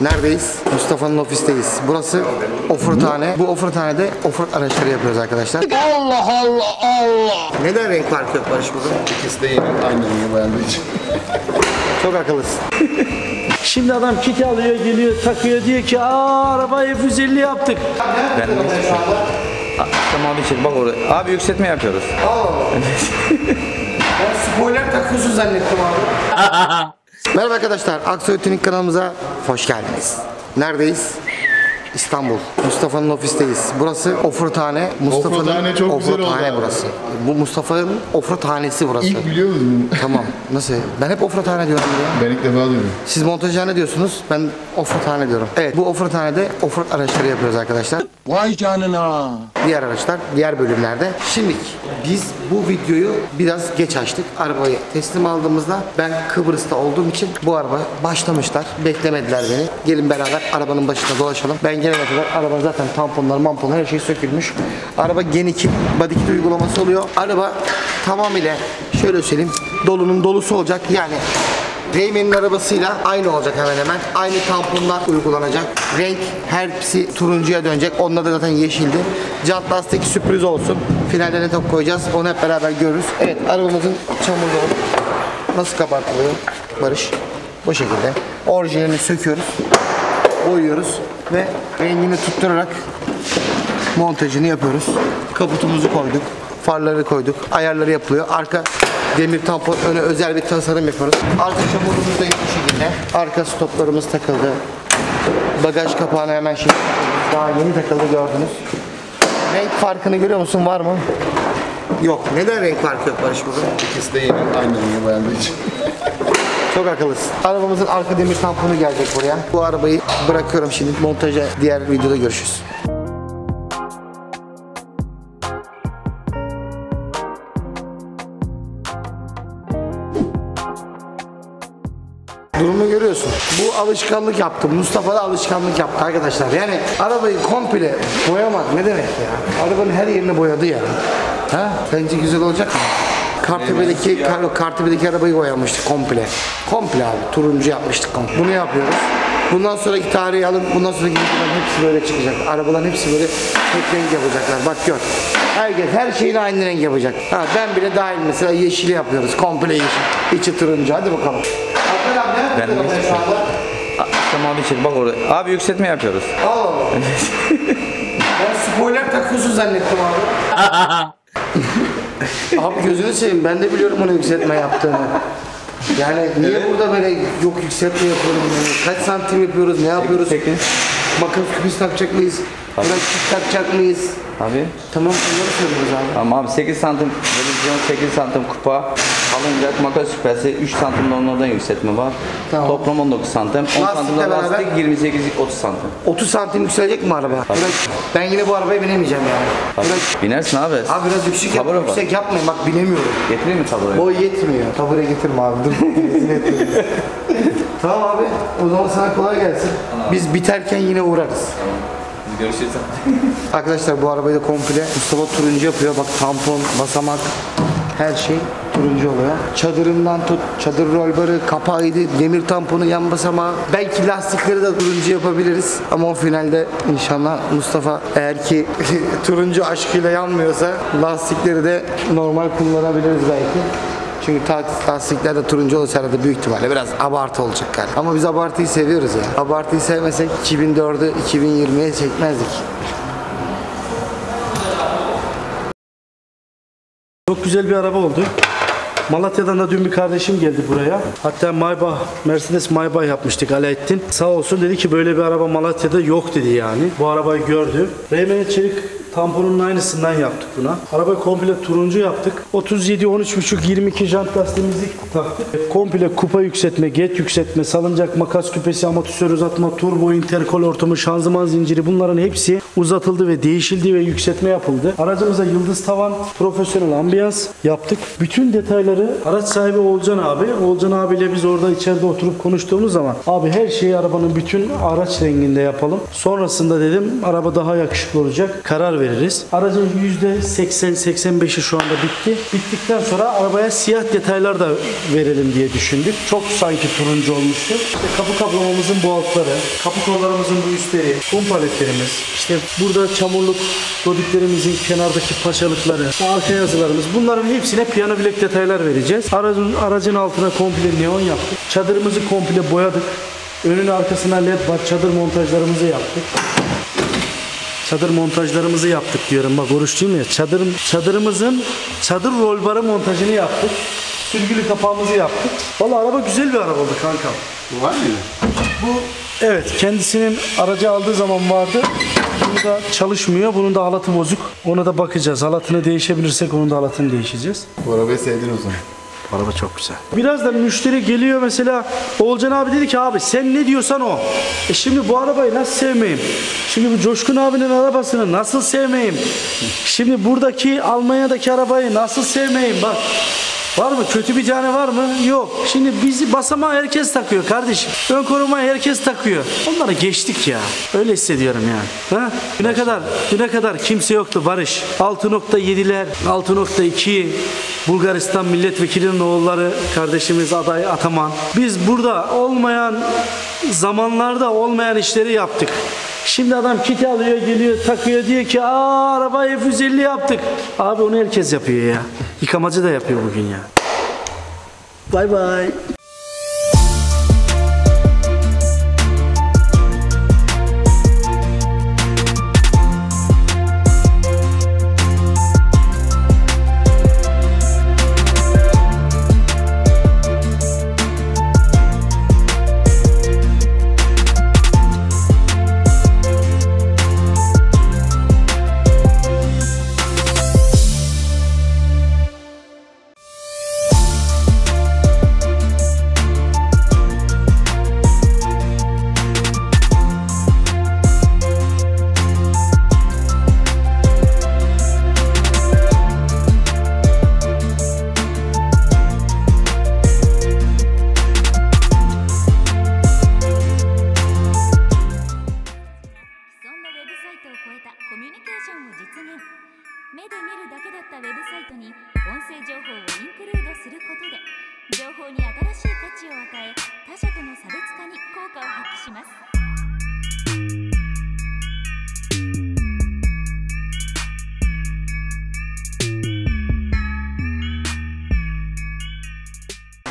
Neredeyiz? Mustafa'nın ofisteyiz. Burası ofurthane. Bu ofurthanede offroad araçları yapıyoruz arkadaşlar. Allah Allah Allah. Neden renk farkı yok Barış burada? İkisi de yeni, aynı rengi boyandığı için. Çok akıllısın. Şimdi adam kiti alıyor, geliyor, takıyor, diyor ki arabayı F150 yaptık. Ben tamam abi bak orada. Abi yükseltme yapıyoruz. Ben spoiler takıyorsun zannettim abi. Merhaba arkadaşlar, Aksoy Tuning kanalımıza hoş geldiniz. Neredeyiz? İstanbul. Mustafa'nın ofisteyiz. Burası ofurthane. Ofurthane çok güzel oldu abi. Burası. Bu Mustafa'nın ofurthanesi burası. İlk biliyor musun? Tamam. Nasıl? Ben hep ofurthane diyorum ya. Ben ilk defa diyorum. Siz montajhane diyorsunuz, ben ofurthane diyorum. Evet, bu ofurthanede offroad araçları yapıyoruz arkadaşlar. Vay canına. Diğer araçlar, diğer bölümlerde. Şimdi biz bu videoyu biraz geç açtık. Arabayı teslim aldığımızda ben Kıbrıs'ta olduğum için bu araba başlamışlar. Beklemediler beni. Gelin beraber arabanın başında dolaşalım. Ben gelene kadar araba zaten tamponlar, her şey sökülmüş. Araba Gen 2 body kit uygulaması oluyor. Araba tamamıyla şöyle söyleyeyim, dolunun dolusu olacak. Yani Reymen'in arabasıyla aynı olacak hemen hemen. Aynı tamponlar uygulanacak. Renk hepsi turuncuya dönecek. Onlar da zaten yeşildi. Jant lastik sürpriz olsun. Finalde ne top koyacağız onu hep beraber görürüz. Evet, arabamızın çamurluğu nasıl kabartılıyor Barış? Bu şekilde. Orijinalini söküyoruz. Boyuyoruz ve rengini tutturarak montajını yapıyoruz. Kaputumuzu koyduk. Farları koyduk. Ayarları yapılıyor. Arka demir tampon, öne özel bir tasarım yapıyoruz. Arka çamurumuz da bu şekilde. Arka stoplarımız takıldı. Bagaj kapağına hemen şimdi daha yeni takıldı, gördünüz. Renk farkını görüyor musun? Var mı? Yok. Neden renk farkı yok Barış burada? İkisi de yeni, aynı rengi boyandığı için. Çok akıllısın. Arabamızın arka demir tamponu gelecek buraya. Bu arabayı bırakıyorum şimdi. Montaja diğer videoda görüşürüz. Durumu görüyorsun. Bu alışkanlık yaptı. Mustafa da alışkanlık yaptı arkadaşlar. Yani arabayı komple boyamak ne demek ya? Arabanın her yerini boyadı ya. Ha? Sence güzel olacak mı? Kartepe'deki arabayı boyamıştık komple. Komple abi. Turuncu yapmıştık komple. Bunu yapıyoruz. Bundan sonraki tarihi alın. Bundan sonraki videoların hepsi böyle çıkacak. Arabaların hepsi böyle tek renk yapacaklar. Bak gör. Herkes her şeyini aynı renk yapacak. Ha, ben bile dahil mesela yeşili yapıyoruz. Komple yeşil. İçi turuncu. Hadi bakalım. Ben tamam abi bak orada. Abi yükseltme yapıyoruz. Allah. Ben spoiler takıyorsun zannettim abi. Abi gözünü seveyim, ben de biliyorum onu yükseltme yaptığını. Yani niye burada böyle yok yükseltme yapıyorum yani? Kaç santim yapıyoruz, ne yapıyoruz? Peki. Makas küpüs takacak mıyız? Bırakçık takacak mıyız? Abi. Tamam, bunları söylüyoruz abi. Ama abi 8 santim televizyon, 8 santim kupa, alınacak makas şüphesi, 3 santim onlardan yükseltme var. Tamam. Toplam 19 santim, 10 santim beraber lastik, 28-30 santim. 30 santim yükselecek mi araba? Ben yine bu arabaya binemeyeceğim yani. Binersin abi. Abi biraz yüksek yapmayın, bak binemiyorum. Getireyim mi taburayı? Boy yetmiyor. Tabure getirme abi. Dur. Tamam abi. O zaman sana kolay gelsin. Biz biterken yine uğrarız. Görüşürüz. Arkadaşlar bu arabayı da komple Mustafa turuncu yapıyor. Bak tampon, basamak, her şey turuncu oluyor. Çadırından tut, çadır rolbarı, kapağıydı, demir tamponu, yan basamağı. Belki lastikleri de turuncu yapabiliriz. Ama o finalde inşallah Mustafa eğer ki turuncu aşkıyla yanmıyorsa lastikleri de normal kullanabiliriz belki. Çünkü lastikler de turuncu olursa herhalde büyük ihtimalle biraz abartı olacak yani. Ama biz abartıyı seviyoruz ya. Abartıyı sevmesek 2004'ü 2020'ye çekmezdik. Çok güzel bir araba oldu. Malatya'dan da dün bir kardeşim geldi buraya. Hatta Mercedes Maybach yapmıştık Alaaddin. Sağ olsun, dedi ki böyle bir araba Malatya'da yok dedi yani. Bu arabayı gördü. Reymen çelik tamponunun aynısından yaptık buna. Arabayı komple turuncu yaptık. 37, 13.5, 22 jant lastiğimizi taktık. Komple kupa yükseltme, get yükseltme, salıncak, makas küpesi, amortisör uzatma, turbo, interkol hortumu, şanzıman zinciri, bunların hepsi uzatıldı ve değişildi ve yükseltme yapıldı. Aracımıza yıldız tavan, profesyonel ambiyans yaptık. Bütün detayları araç sahibi Oğulcan abi. Oğulcan abiyle biz orada içeride oturup konuştuğumuz zaman abi her şeyi arabanın bütün araç renginde yapalım. Sonrasında dedim araba daha yakışıklı olacak. Karar veririz. Aracın %80-85'i şu anda bitti. Bittikten sonra arabaya siyah detaylar da verelim diye düşündük. Çok sanki turuncu olmuştu. İşte kapı kaplamamızın bu altları, kapı kollarımızın bu üstleri, kum paletlerimiz, işte burada çamurluk dodiklerimizin kenardaki paçalıkları, arka yazılarımız, bunların hepsine piyano bilek detaylar vereceğiz. Aracın altına komple neon yaptık. Çadırımızı komple boyadık. Önün arkasına led var. Çadır montajlarımızı yaptık. Çadır montajlarımızı yaptık diyorum. Bak oruçluyum ya. Çadırımızın çadır rolbarı montajını yaptık. Sürgülü kapağımızı yaptık. Vallahi araba güzel bir araba oldu kankam. Bu var mıydı? Bu evet kendisinin aracı aldığı zaman vardı. Bunu da çalışmıyor. Bunun da halatı bozuk. Ona da bakacağız. Halatını değişebilirsek onun da halatını değişeceğiz. Bu arabayı sevdin o zaman. Araba çok güzel. Biraz da müşteri geliyor mesela. Oğulcan abi dedi ki abi sen ne diyorsan o. Şimdi bu arabayı nasıl sevmeyeyim? Şimdi bu Coşkun abinin arabasını nasıl sevmeyeyim? Şimdi buradaki Almanya'daki arabayı nasıl sevmeyeyim? Bak. Var mı? Kötü bir tane var mı? Yok. Şimdi bizi basamağı herkes takıyor kardeşim. Ön korumayı herkes takıyor. Onları geçtik ya. Öyle hissediyorum yani. Ha? Düne kadar kimse yoktu Barış. 6.7'ler, 6.2 Bulgaristan milletvekilinin oğulları kardeşimiz aday Ataman. Biz burada olmayan zamanlarda olmayan işleri yaptık. Şimdi adam kiti alıyor geliyor takıyor diyor ki arabayı F150 yaptık. Abi onu herkes yapıyor ya. Yıkamacı da yapıyor bugün ya. Bay bay.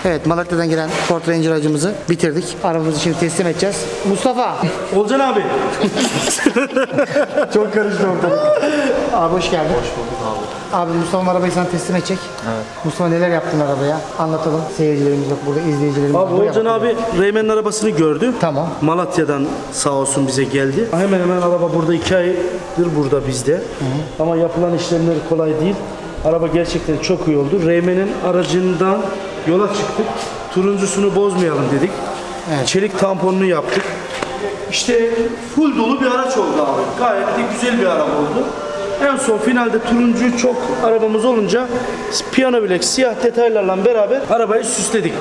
Evet, Malatya'dan gelen Ford Ranger aracımızı bitirdik. Arabamızı şimdi teslim edeceğiz. Mustafa. Oğulcan abi. Çok karıştı ortalık. Abi hoş geldin. Hoş bulduk abi. Abi Mustafa'nın arabayı sana teslim edecek. Evet. Mustafa neler yaptın arabaya? Anlatalım. Seyircilerimiz yok burada, izleyicilerimiz Abi Oğulcan abi Reymen'in arabasını gördü. Tamam. Malatya'dan sağ olsun bize geldi. Hemen hemen araba burada 2 aydır burada bizde. Hı. Ama yapılan işlemler kolay değil. Araba gerçekten çok iyi oldu. Reymen'in aracından yola çıktık. Turuncusunu bozmayalım dedik. Evet. Çelik tamponunu yaptık. İşte full dolu bir araç oldu abi. Gayet de güzel bir araba oldu. En son finalde turuncu çok arabamız olunca piyano bilek siyah detaylarla beraber arabayı süsledik.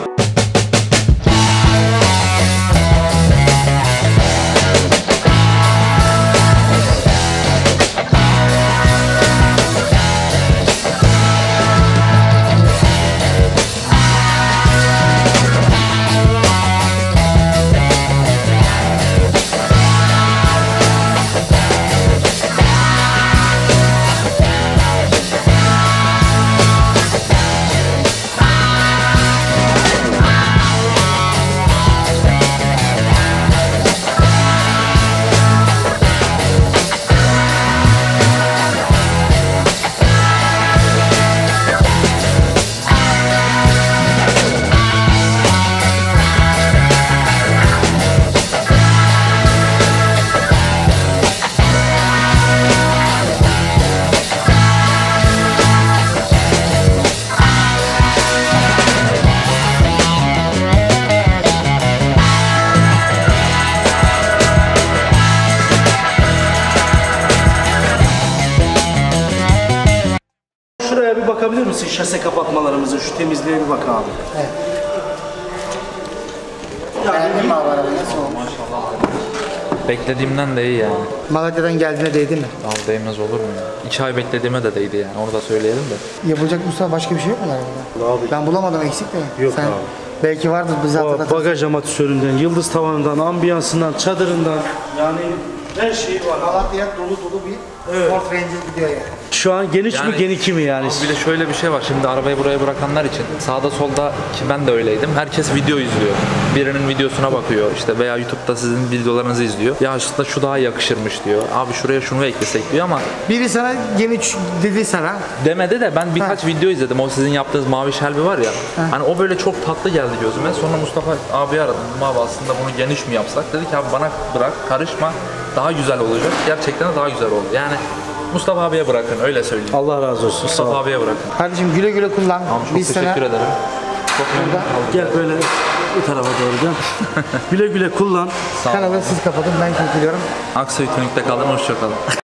bakabilir misin şase kapatmalarımızın? Şu temizliğe bir bak abi. Evet. Yani Beğendin mi abi arabayı? Nasıl olmuş? Beklediğimden de iyi yani. Malatya'dan geldiğine değdi mi? Abi değmez olur mu ya? 2 ay beklediğime de değdi yani. Onu da söyleyelim de. Yapılacak Mustafa başka bir şey yok mu arabada? Abi. Ben bulamadım, eksik de. Yok Sen abi. belki vardır, bizi hatırlatırsın. Bagaj amatöründen, yıldız tavanından, ambiyansından, çadırından yani her şeyi var. Malatya dolu dolu bir Ford Ranger gidiyor yani. Şu an geniş mi geniki mi yani? Abi bir de şöyle bir şey var. Şimdi arabayı buraya bırakanlar için sağda solda, ki ben de öyleydim. Herkes video izliyor. Birinin videosuna bakıyor işte veya YouTube'da sizin videolarınızı izliyor. Ya aslında şu daha yakışırmış diyor. Abi şuraya şunu eklesek diyor ama Biri sana geniş dedi sana. demedi de ben birkaç video izledim. O sizin yaptığınız mavi şelbi var ya. Hani o böyle çok tatlı geldi gözüme. Sonra Mustafa abi aradım. Abi aslında bunu geniş mi yapsak? Dedi ki abi bana bırak, karışma. Daha güzel olacak. Gerçekten de daha güzel oldu. Yani Mustafa abiye bırakın, öyle söyleyeyim. Allah razı olsun. Sağ Mustafa ol. abiye bırakın. Kardeşim güle güle kullan. Abi çok Biz teşekkür sana ederim. Çok memnun oldum. Gel böyle bu tarafa doğru gel. Güle güle kullan. kanalı siz kapatın, ben kurtuluyorum. Aksoy Tunik'te kalın, hoşça kalın.